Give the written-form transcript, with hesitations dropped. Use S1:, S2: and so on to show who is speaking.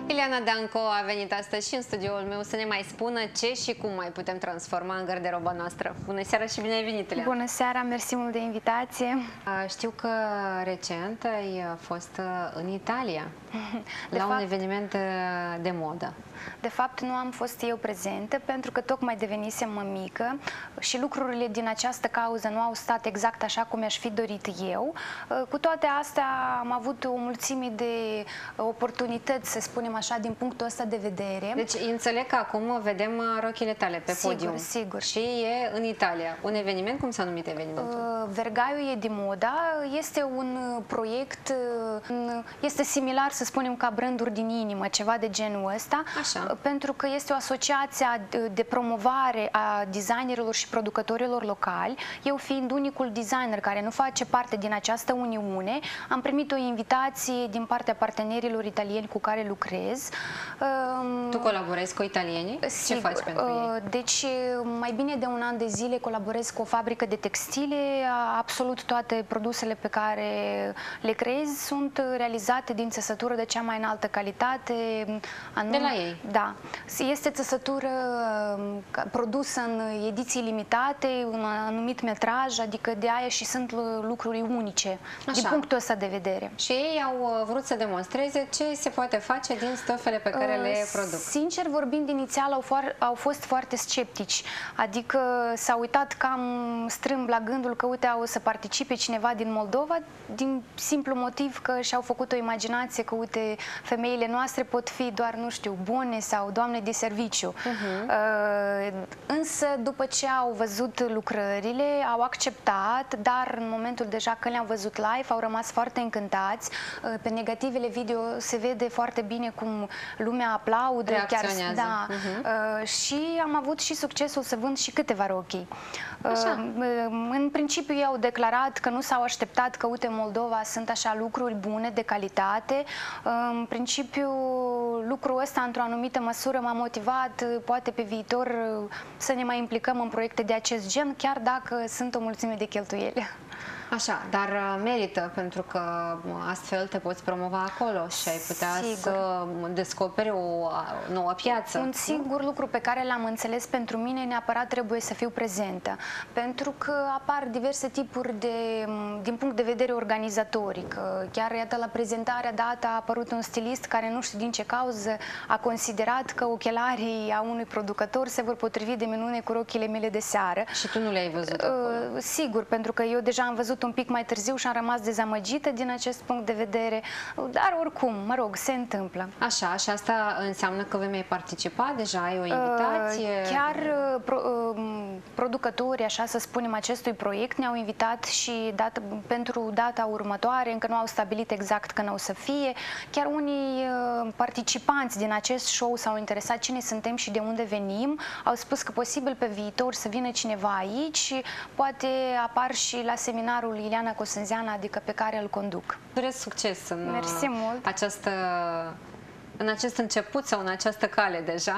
S1: Ileana Danco a venit astăzi și în studioul meu să ne mai spună ce și cum mai putem transforma în garderoba noastră. Bună seara și bine ai venit, Ileana!
S2: Bună seara, mersi mult de invitație!
S1: Știu că recent ai fost în Italia la un eveniment de modă.
S2: De fapt, nu am fost eu prezentă pentru că tocmai devenisem mămică și lucrurile din această cauză nu au stat exact așa cum mi-aș fi dorit eu. Cu toate astea am avut o mulțime de oportunități, să spunem așa, din punctul ăsta de vedere.
S1: Deci înțeleg că acum vedem rochile tale pe podium.
S2: Sigur.
S1: Și e în Italia. Un eveniment, cum s-a numit evenimentul?
S2: Vergaiul e di moda. Este un proiect, este similar, să spunem, ca branduri din inimă, ceva de genul ăsta.
S1: Așa.
S2: Pentru că este o asociație de promovare a designerilor și producătorilor locali. Eu fiind unicul designer care nu face parte din această uniune, am primit o invitație din partea partenerilor italieni cu care lucrez.
S1: Tu colaborezi cu italienii?
S2: Sigur.
S1: Ce faci pentru ei?
S2: Deci, mai bine de un an de zile colaborez cu o fabrică de textile. Absolut toate produsele pe care le creez sunt realizate din țesătură de cea mai înaltă calitate.
S1: De la ei?
S2: Da. Este țesătură produsă în ediții limitate, un anumit metraj, adică de aia și sunt lucruri unice, din punctul ăsta de vedere.
S1: Și ei au vrut să demonstreze ce se poate face din stofele pe care le produc.
S2: Sincer vorbind, inițial au fost foarte sceptici, adică s-au uitat cam strâmb la gândul că, uite, o să participe cineva din Moldova, din simplu motiv că și-au făcut o imaginație că, uite, femeile noastre pot fi doar, nu știu, bune sau doamne de serviciu. Însă, după ce au văzut lucrările, au acceptat, dar în momentul deja când le-am văzut live, au rămas foarte încântați. Pe negativele video se vede foarte bine cum lumea aplaudă.
S1: Reacționează.
S2: Da. Și am avut și succesul să vând și câteva rochii. În principiu ei au declarat că nu s-au așteptat că, uite, Moldova sunt așa lucruri bune, de calitate. În principiu, lucrul ăsta, într-o anumită măsură, m-a motivat, poate pe viitor, să ne mai implicăm în proiecte de acest gen, chiar dacă sunt o mulțime de cheltuieli.
S1: Așa, dar merită, pentru că astfel te poți promova acolo și ai putea să descoperi o nouă piață.
S2: Un singur lucru pe care l-am înțeles pentru mine, neapărat trebuie să fiu prezentă, pentru că apar diverse tipuri din punct de vedere organizatoric. Chiar, iată, la prezentarea dată a apărut un stilist care, nu știu din ce cauză, a considerat că ochelarii a unui producător se vor potrivi de minune cu rochile mele de seară.
S1: Și tu nu le-ai văzut acolo?
S2: Sigur, pentru că eu deja am văzut un pic mai târziu și am rămas dezamăgită din acest punct de vedere, dar oricum, mă rog, se întâmplă.
S1: Așa, și asta înseamnă că vei mai participa? Deja ai o invitație?
S2: Chiar producătorii, așa să spunem, acestui proiect ne-au invitat și pentru data următoare, încă nu au stabilit exact când o să fie. Chiar unii participanți din acest show s-au interesat cine suntem și de unde venim. Au spus că posibil pe viitor să vină cineva aici și poate apar și la seminarul Ileana Cosânzeana, adică pe care îl conduc.
S1: Doresc succes în
S2: Mersi mult.
S1: în acest început sau în această cale deja.